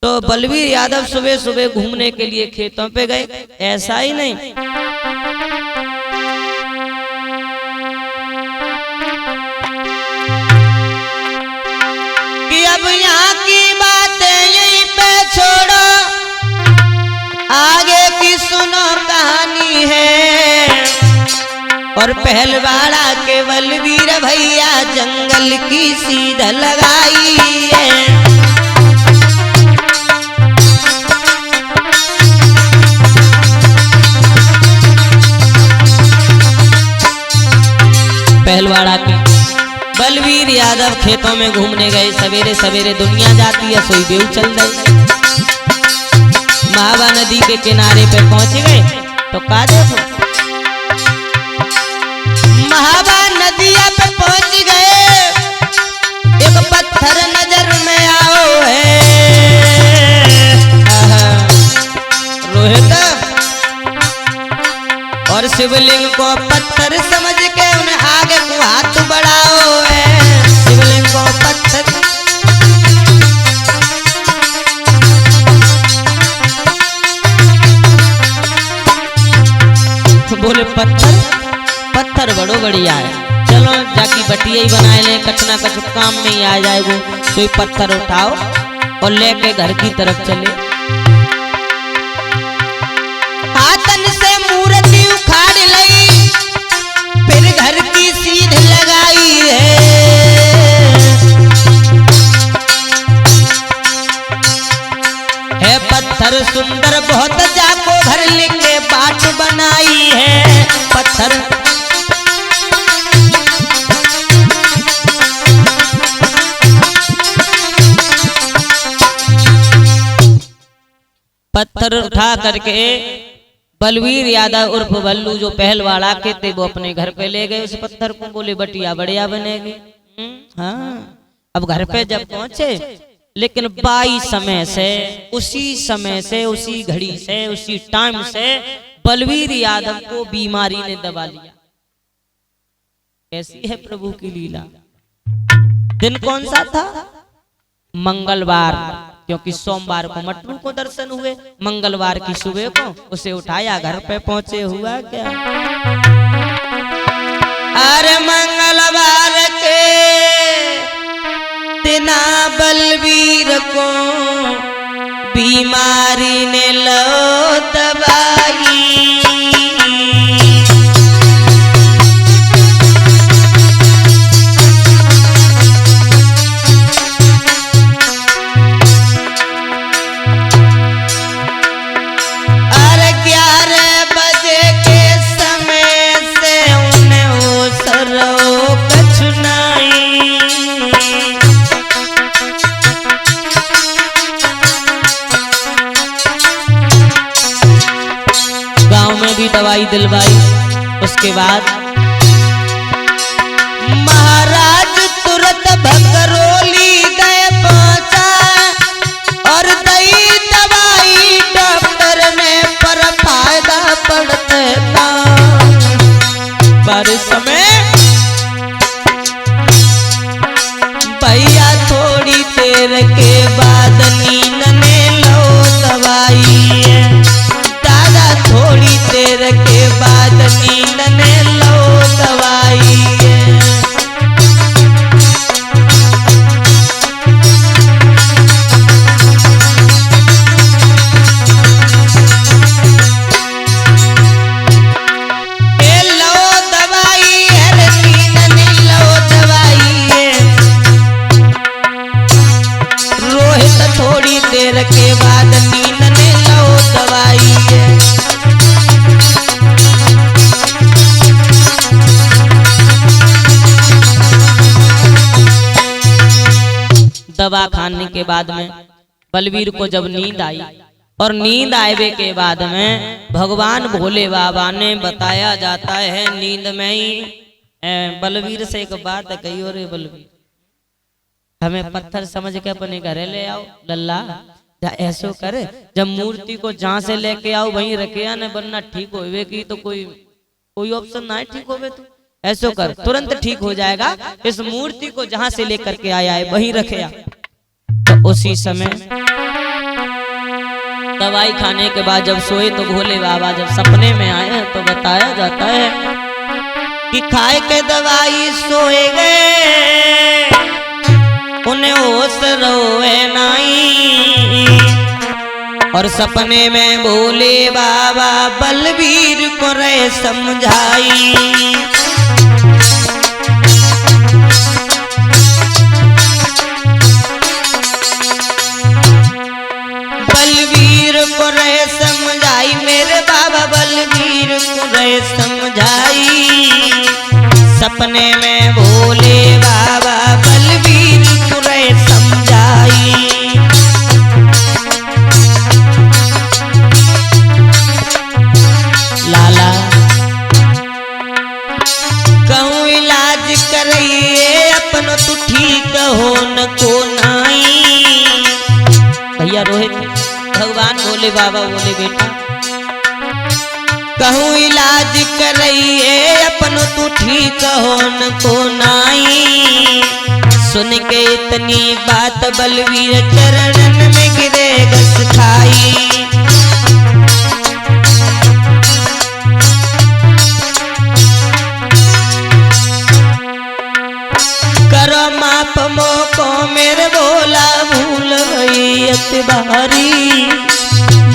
तो बलवीर यादव सुबह सुबह घूमने के लिए खेतों पे गए। ऐसा ही नहीं, कि अब यहाँ की बातें यहीं पे छोड़ो, आगे की सुनो कहानी है। और पहलवाड़ा के बलवीर भैया जंगल की सीध लगाई है। पहलवाड़ा के बलवीर यादव खेतों में घूमने गए। सवेरे सवेरे दुनिया जाती है, सोई बेऊ चल गई। महावा नदी के किनारे पे पहुंच गए तो का देखो, महावा नदिया पे पहुंच गए, एक पत्थर नजर में आओ है। रोहित और शिवलिंग को पत्थर समझ के उन्हें आगे को हाथ बढ़ाओ है। शिवलिंग को पत्थर, बोले पत्थर पत्थर बड़ो बढ़िया है, चलो जाकी बटिया ही बनाए ले, कछ ना कछ काम में ही आ जाएगो। तो पत्थर उठाओ और लेके घर की तरफ चले। हाथन से मूर्ति उखाड़ ली, फिर घर की सीध लगाई है पत्थर सुंदर बहुत, जाको घर लेके बाट बनाई है। पत्थर पत्थर उठा करके बलवीर यादव उर्फ बल्लू जो पहलवाड़ा के थे वो अपने घर पे ले गए उस पत्थर को। बोले बटिया बढ़िया बनेगी। हाँ, अब घर पे जब पहुंचे, लेकिन बाई समय से, उसी घड़ी से, उसी टाइम से बलवीर यादव को बीमारी ने दबा लिया। कैसी है प्रभु की लीला। दिन कौन सा था? मंगलवार, क्योंकि सोमवार को मटरू को दर्शन हुए, मंगलवार की सुबह को उसे उठाया, घर पे पहुंचे। हुआ क्या? अरे मंगलवार के दिना बलवीर को बीमारी ने लो दबाई। दवाई दिलवाई। उसके बाद महाराज तुरंत भकरोली गए पहुंचा और दई दवाई डॉक्टर ने पर फायदा पड़ते था। पर समय भैया थोड़ी देर के बाद नींद ने लो दवाई, थोड़ी देर के बाद नींद ने लो दवाई। लो दवाई है, नींद ने लो दवाई। रोहित थोड़ी देर के बाद नींद ने लो दवाई। दवा खाने के बाद में बलवीर को जब नींद आई, और नींद आए के बाद में भगवान भोले बाबा ने बताया जाता है नींद में ही बलवीर से एक बात कही, और बलवीर हमें पत्थर समझ के अपने घरे ले आओ लल्ला। ऐसो कर, जब मूर्ति को जहाँ से लेके आओ वहीं रखे आने, वरना ठीक होवे की तो कोई ऑप्शन ना है ठीक होवे। तो ऐसो कर, तुरंत ठीक हो जाएगा। इस मूर्ति को जहाँ से लेकर के आया है वहीं रखे आ। तो उसी समय दवाई खाने के बाद जब सोए तो भोले बाबा जब सपने में आए तो बताया जाता है कि खाए के दवाई सोए गए, उन्हें होश रोए नहीं। और सपने में भोले बाबा बलवीर को रहे समझाई। बलवीर को रहे समझाई, मेरे बाबा बलवीर को रहे समझाई। सपने में भोले बाबा बलवीर को रहे समझाई। लाला कहूँ इलाज करिए अपनो तू ठीक हो न को नाई। भैया रोहित भगवान भोले बाबा बोले बेटा कहूँ इलाज करिए अपनो तू ठीक हो न को नाई। सुन के इतनी बात बलवीर चरणन में गिरे घस खाई। करो माप मोको मेरे भोला भूल गई अतबारी।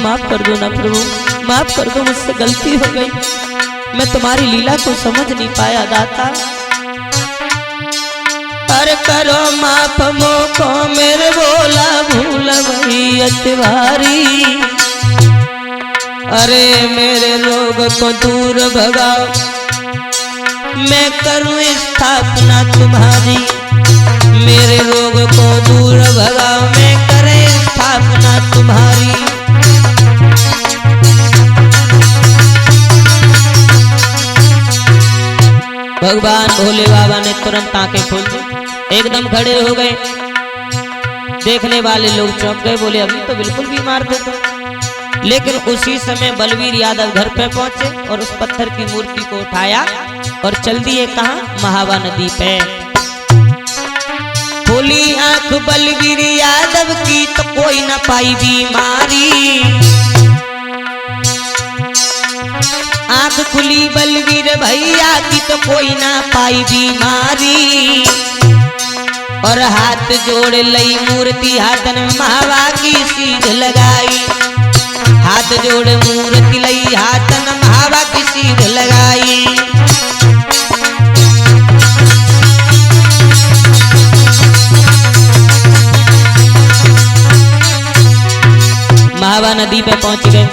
माफ कर दो ना प्रभु, माफ कर दो, मुझसे गलती हो गई, मैं तुम्हारी लीला को समझ नहीं पाया दाता। अरे करो माफ मोको मेरे भोला भूल गई अतबारी। अरे मेरे रोग को दूर भगाओ, मैं करूं स्थापना तुम्हारी। मेरे रोग को दूर भगाओ, मैं करे स्थापना तुम्हारी। भगवान भोले बाबा ने तुरंत आंखें खोल दी, एकदम खड़े हो गए। देखने वाले लोग चौंक गए, बोले अभी तो बिल्कुल बीमार थे तो। लेकिन उसी समय बलवीर यादव घर पे पहुंचे और उस पत्थर की मूर्ति को उठाया और चल दिए कहाँ, महावा नदी पे। खोली आंख बलवीर यादव की तो कोई न पाई बीमारी। आंख खुली बलवीर भैया की तो कोई ना पाई बीमारी। और हाथ जोड़ लई मूर्ति हाथन में महावा की सीध लगाई। हाथ जोड़ मूर्ति लई हाथन महावा की सीध लगाई। महावा नदी पे पहुंच गए।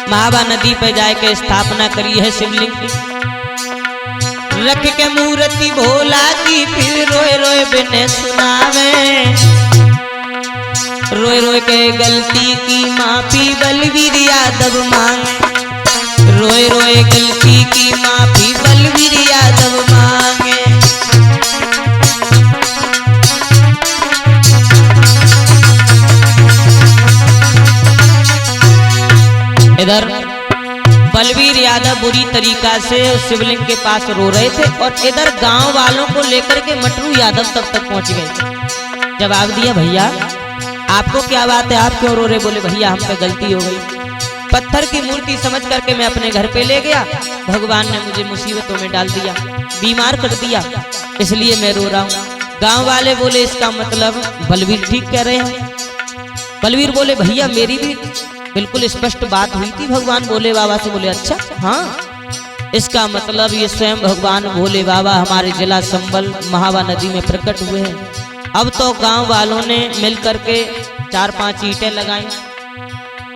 महावा नदी पे जाके स्थापना करी है शिवलिंग की। रख के मूर्ति भोला की फिर रोए रोए बिने सुनावे। रोए रोए के गलती की माफी बलवीर यादव मांगे। रोए रोए गलती की माफी बलवीर यादव मांगे। इधर बलवीर यादव बुरी तरीका से शिवलिंग के पास रो रहे थे और इधर गांव वालों को लेकर के मटरू यादव तब तक पहुंच गए। जवाब दिया, भैया आपको क्या बात है, आप क्यों रो रहे? बोले भैया हम पे गलती हो गई, पत्थर की मूर्ति समझ करके मैं अपने घर पे ले गया, भगवान ने मुझे मुसीबतों में डाल दिया, बीमार कर दिया, इसलिए मैं रो रहा हूँ। गाँव वाले बोले इसका मतलब बलवीर ठीक कह रहे हैं। बलवीर बोले भैया मेरी भी बिल्कुल स्पष्ट बात हुई थी भगवान भोले बाबा से। बोले अच्छा हाँ, इसका मतलब ये स्वयं भगवान भोले बाबा हमारे जिला संबल महावा नदी में प्रकट हुए हैं। अब तो गांव वालों ने मिल करके 4-5 ईंटें लगाई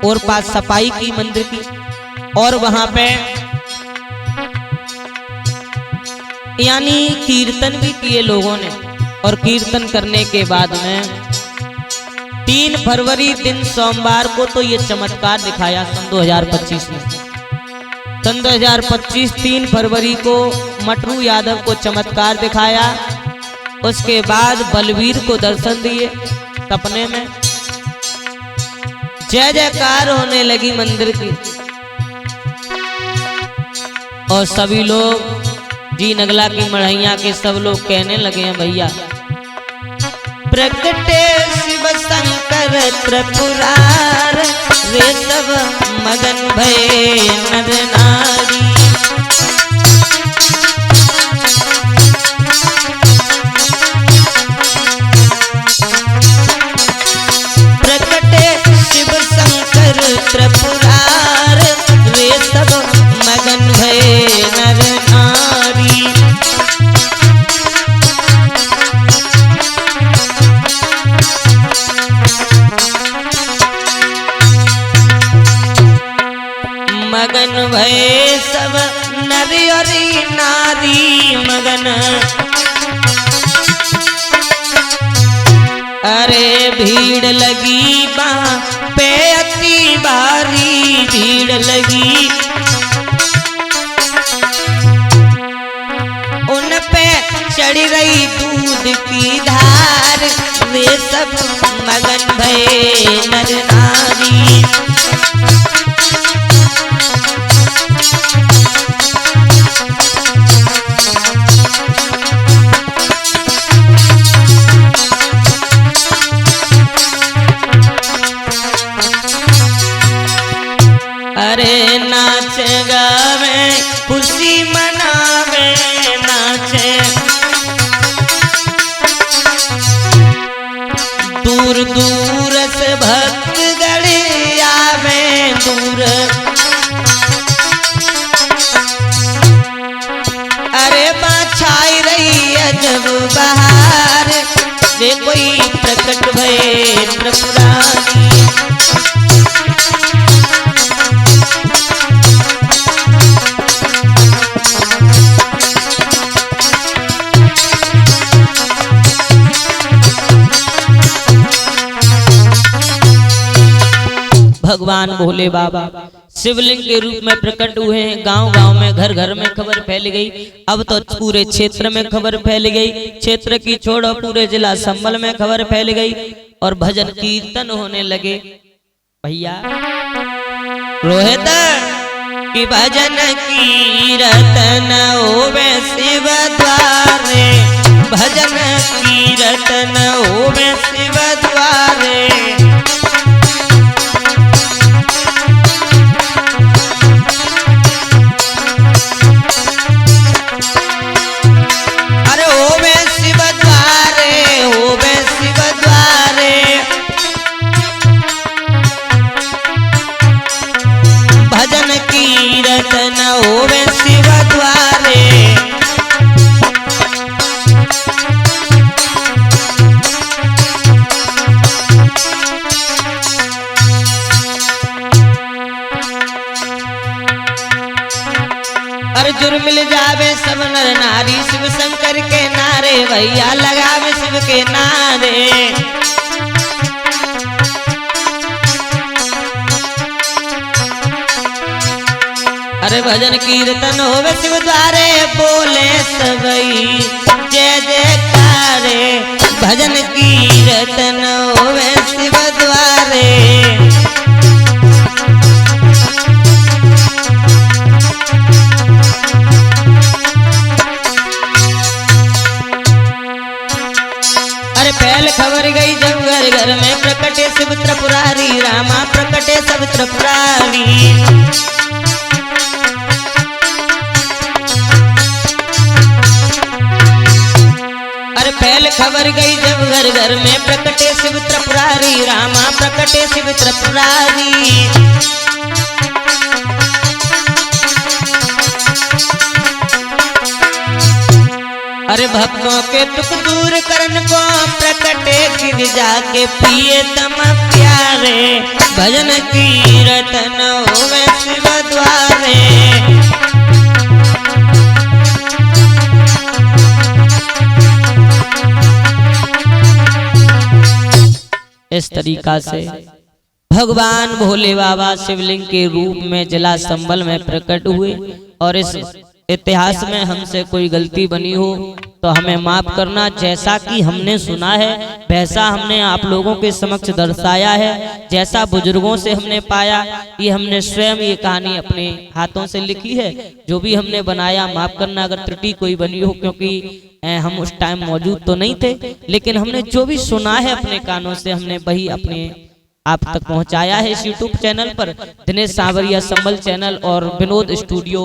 और पास सफाई की मंदिर की और वहां पे यानी कीर्तन भी किए लोगों ने। और कीर्तन करने के बाद में 3 फरवरी दिन सोमवार को तो ये चमत्कार दिखाया सन 2025 में। सन 2025 3 फरवरी को मटरू यादव को चमत्कार दिखाया। उसके बाद बलवीर को दर्शन दिए सपने में। जय जयकार होने लगी मंदिर की और सभी लोग जी नगला की मढ़ैया के सब लोग कहने लगे हैं भैया प्रकटे शिव शंकर त्रिपुरार वे सब मगन भये नर नारी। प्रकटे शिव शंकर त्रिपुरार, वे सब मगन भये नर नारी। मगन भये सब नर और नारी मगन। अरे भीड़ लगी वहाँ पे अति भारी, भीड़ लगी उन पे चढ़ रही दूध की धार, वे सब मगन भये नर नारी। अरे नाच गावे खुशी मनावे नाचे, दूर दूर से भक्त गढ़ आवे दूर। अरे छाई रही अजब बहार, वे कोई प्रकट भये त्रिपुरारी। भगवान भोले बाबा शिवलिंग के रूप में प्रकट हुए हैं। गांव गांव में घर घर में खबर फैल गई। अब तो पूरे क्षेत्र में खबर फैल गई, क्षेत्र की छोड़ो पूरे जिला संभल में खबर फैल गई और भजन कीर्तन होने लगे। भैया रोहित की भजन कीर्तन होवे शिव द्वारे, भजन कीर्तन होवे शिव द्वारे। कीर्तन होवे शिव द्वारे। अर्जुन मिल जावे सब नर नारी, शिव शंकर के नारे भैया लगावे शिव के नारे। अरे भजन कीर्तन होवे शिव द्वारे, बोले सबई जय जयकारे। भजन कीर्तन होवे शिव द्वारे। अरे पहले खबर गई जब घर घर में, प्रकटे शिव त्रिपुरारी रामा, प्रकटे सब त्रिपुरारी। पहले खबर गई जब घर घर में, प्रकटे शिव त्रिपुरारी रामा, प्रकटे शिव त्रिपुरारी। अरे भक्तों के दुख दूर करन को, प्रकटे गिरजा के पिए तम प्यारे। भजन कीर्तन होवे शिव द्वारे। इस तरीका से भगवान भोले बाबा शिवलिंग के रूप में जिला संभल में प्रकट हुए। और इस इतिहास में हमसे कोई गलती बनी हो तो हमें माफ करना। जैसा कि हमने सुना है वैसा हमने आप लोगों के समक्ष दर्शाया है। जैसा बुजुर्गों से हमने पाया, ये हमने स्वयं ये कहानी अपने हाथों से लिखी है। जो भी हमने बनाया माफ करना अगर त्रुटि कोई बनी हो, क्योंकि हम उस टाइम मौजूद तो नहीं थे, लेकिन हमने जो भी सुना है अपने कानों से हमने वही अपने आप तक पहुंचाया है इस यूट्यूब चैनल पर दिनेश सांवरिया संबल चैनल और विनोद स्टूडियो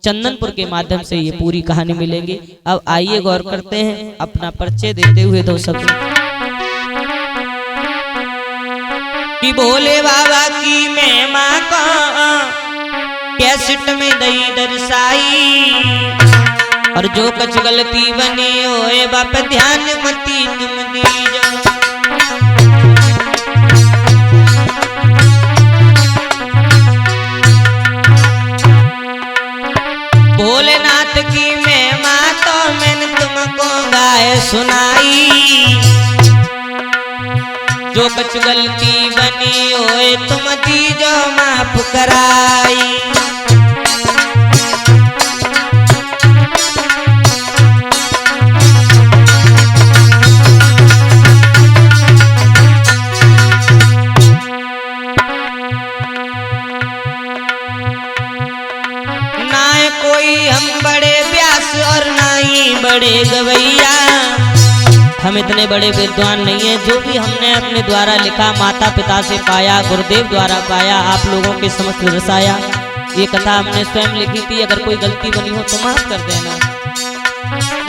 चंदनपुर के माध्यम से ये पूरी कहानी मिलेगी। अब आइए गौर करते हैं अपना परिचय देते हुए दो शब्द कि भोले बाबा की महिमा का कैसेट में दई दर्शाई और जो कुछ गलती बनी होए बाप ध्यान मती तुम दीजो। भोलेनाथ की महिमा तो मैंने तुमको गाए सुनाई, जो कुछ गलती बनी होए तुम दीजो माफ कराई। बड़े गवैया हम इतने बड़े विद्वान नहीं है, जो भी हमने अपने द्वारा लिखा माता पिता से पाया गुरुदेव द्वारा पाया आप लोगों के समक्ष दर्शाया। ये कथा हमने स्वयं लिखी थी, अगर कोई गलती बनी हो तो माफ कर देना।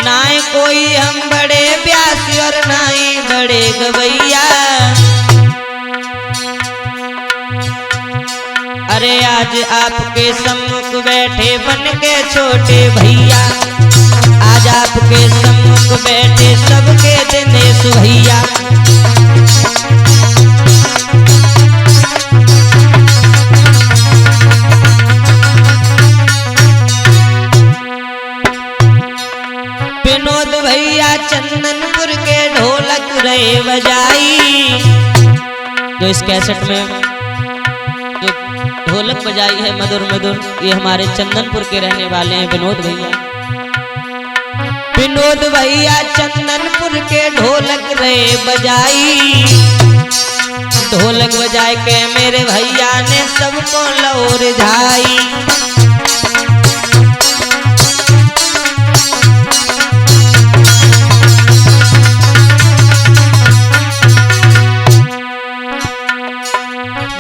ना कोई हम बड़े प्यासी और ना ही बड़े गवैया, अरे आज आपके सम्मुख बैठे बन के छोटे भैया, आज आपके सम्मुख बैठे सबके दिनेश भैया। विनोद भैया चंदनपुर के ढोलक रहे बजाई, जो इस कैसेट में जो ढोलक बजाई है मधुर मधुर, ये हमारे चंदनपुर के रहने वाले हैं विनोद भैया। विनोद भैया चंदनपुर के ढोलक रहे बजाई, ढोलक बजाए के मेरे भैया ने सबको लौर झाई।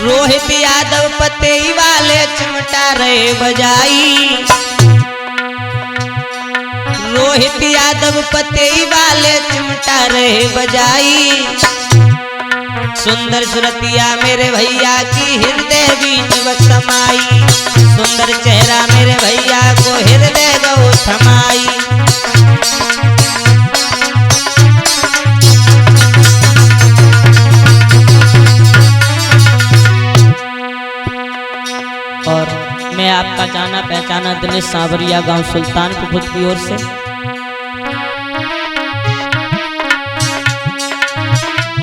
रोहित यादव पतेई वाले चिमटा रहे बजाई, रोहित यादव पतेई वाले चिमटा रहे बजाई। सुंदर सुरतिया मेरे भैया की हृदय बीच समाई, सुंदर चेहरा मेरे भैया को हृदय गौ थमाई। और मैं आपका जाना पहचाना दिनेश सांवरिया गांव सुल्तानपुर की ओर से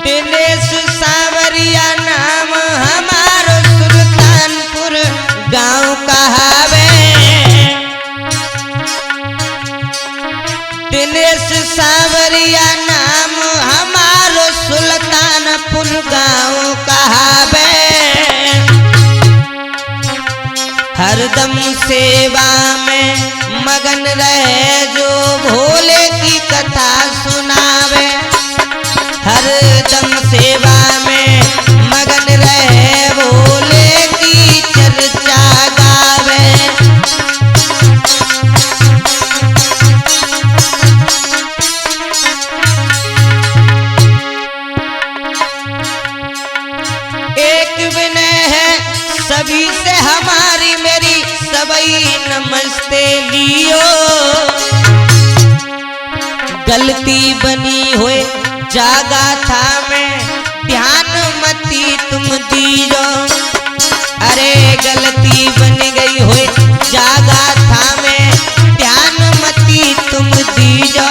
दिनेश सांवरिया नाम हमारो सुल्तानपुर गांव कहावे। दिनेश सांवरिया नाम हमारो सुल्तानपुर गांव कहावे। हरदम सेवा में मगन रहे जो भोले की कथा सुनावे, हरदम सेवा में मगन रहे भोले की चर्चा गावे। एक विनय है सभी से हमारी मेरी सबई नमस्ते लियो, गलती बनी हुए जागा था मैं ध्यान मती तुम दीजो, अरे गलती बन गई हुए जागा था मैं ध्यान मती तुम दीजो।